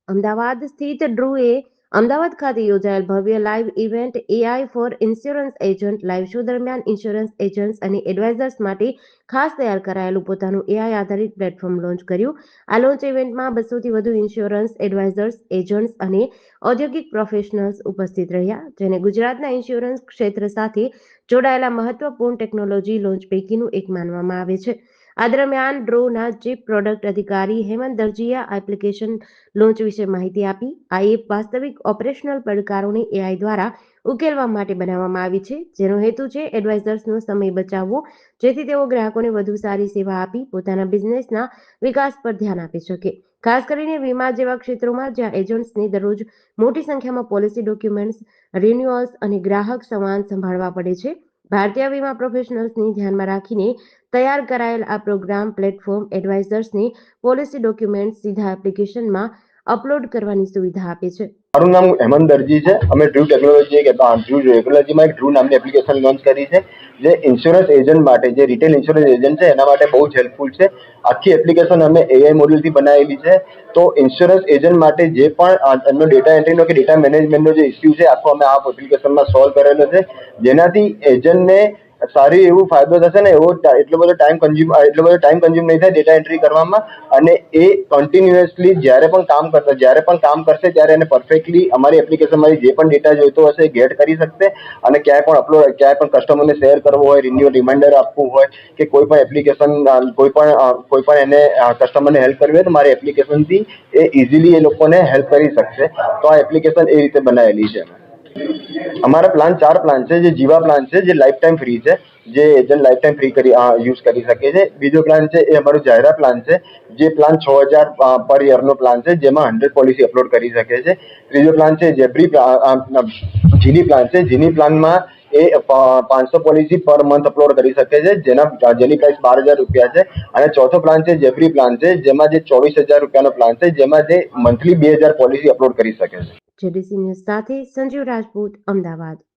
અમદાવાદ સ્થિત ડ્રુએ અમદાવાદ ખાતે યોજાયેલ ભવ્ય live event AI for insurance agent live show દરમિયાન ઇન્સ્યોરન્સ એજન્ટ્સ અને એડવાઇઝર્સ માટે ખાસ તૈયાર કરાયેલું પોતાનું એઆઈ આધારિત પ્લેટફોર્મ લોન્ચ કર્યું. આ લોન્ચ ઇવેન્ટમાં 200થી વધુ ઇન્સ્યોરન્સ એડવાઇઝર્સ, એજન્ટ્સ અને ઔદ્યોગિક પ્રોફેશનલ્સ ઉપસ્થિત રહ્યા, જેને ગુજરાતના ઇન્સ્યોરન્સ ક્ષેત્ર સાથે જોડાયેલા મહત્વપૂર્ણ ટેકનોલોજી લોન્ચ પૈકીનું એક માનવામાં આવે છે. આ દરમિયાન ડ્રોના ચીફ પ્રોડક્ટ અધિકારી હેમંત દરજીએ આ એપ્લિકેશન લોન્ચ વિશે માહિતી આપી. આ એપ વાસ્તવિક ઓપરેશનલ પડકારોને એઆઈ દ્વારા ઉકેલવા માટે બનાવવામાં આવી છે, જેનો હેતુ છે એડવાઇઝર્સનો સમય બચાવવો, જેથી તેઓ ગ્રાહકોને વધુ સારી સેવા આપી પોતાના બિઝનેસના વિકાસ પર ધ્યાન આપી શકે. ખાસ કરીને વીમા જેવા ક્ષેત્રોમાં જ્યાં એજન્ટ્સને દરરોજ મોટી સંખ્યામાં પોલિસી ડોક્યુમેન્ટ્સ, રિન્યુઅલ્સ અને ગ્રાહક સંવાદ સંભાળવા પડે છે. ભારતીય વીમા પ્રોફેશનલ્સને ધ્યાનમાં રાખીને તૈયાર કરાયેલ આ પ્રોગ્રામ પ્લેટફોર્મ એડવાઇઝર્સને પોલિસી ડોક્યુમેન્ટ્સ સીધા એપ્લિકેશનમાં અપલોડ કરવાની સુવિધા આપે છે. મારું નામ હેમંત દરજી છે. અમે ડ્રુ ટેકનોલોજીમાં એક ડ્રુ નામની એપ્લિકેશન લોન્ચ કરી છે, જે ઇન્સ્યોરન્સ એજન્ટ માટે, જે રિટેલ ઇન્સ્યોરન્સ એજન્ટ છે એના માટે બહુ જ હેલ્પફુલ છે. આખી એપ્લિકેશન અમે એઆઈ મોડ્યુલથી બનાવેલી છે. તો ઇન્સ્યોરન્સ એજન્ટ માટે જે પણ એમનો ડેટા એન્ટ્રીનો કે ડેટા મેનેજમેન્ટનો જે ઇસ્યુ છે, આખો અમે આ એપ્લિકેશનમાં સોલ્વ કરેલો છે, જેનાથી એજન્ટને સારી એવું ફાયદો થશે ને એટલો બધો ટાઈમ કન્ઝ્યુમ નહીં થાય ડેટા એન્ટ્રી કરવામાં, અને એ કન્ટિન્યુઅસલી જ્યારે પણ કામ કરશે ત્યારે એને પરફેક્ટલી અમારી એપ્લિકેશનમાંથી જે પણ ડેટા જોઈતો હશે એ ગેટ કરી શકશે, અને ક્યાંય પણ કસ્ટમરને શેર કરવો હોય, રિન્યુઅલ રિમાઇન્ડર આપવું હોય કે કોઈ પણ એપ્લિકેશન કોઈ પણ એને કસ્ટમરને હેલ્પ કરવી હોય તો મારી એપ્લિકેશનથી એ ઇઝીલી એ લોકોને હેલ્પ કરી શકશે. તો આ એપ્લિકેશન એ રીતે બનાવેલી છે. અમારા 4 પ્લાન છે. જે જીવા પ્લાન છે, જે લાઈફ ટાઈમ ફ્રી છે, જે agent life time free use કરી શકે છે. બીજો પ્લાન છે એ અમારો જાહેરા પ્લાન છે, જે પ્લાન 6000 પર યરનો પ્લાન છે, જેમાં 100 પોલિસી અપલોડ કરી શકે છે. ત્રીજો પ્લાન છે જીની પ્લાન છે. જીની પ્લાનમાં એ 500 પોલિસી પર મંથ અપલોડ કરી શકે છે, જેની પ્રાઇસ 12000 રૂપિયા છે. અને ચોથો પ્લાન છે જેફરી પ્લાન છે, જેમાં જે 24000 રૂપિયાનો પ્લાન છે, જેમાં જે મંથલી 2000 પોલિસી અપલોડ કરી શકે છે. જેડીસી ન્યૂઝ સાથે સંજીવ રાજપૂત, અમદાવાદ.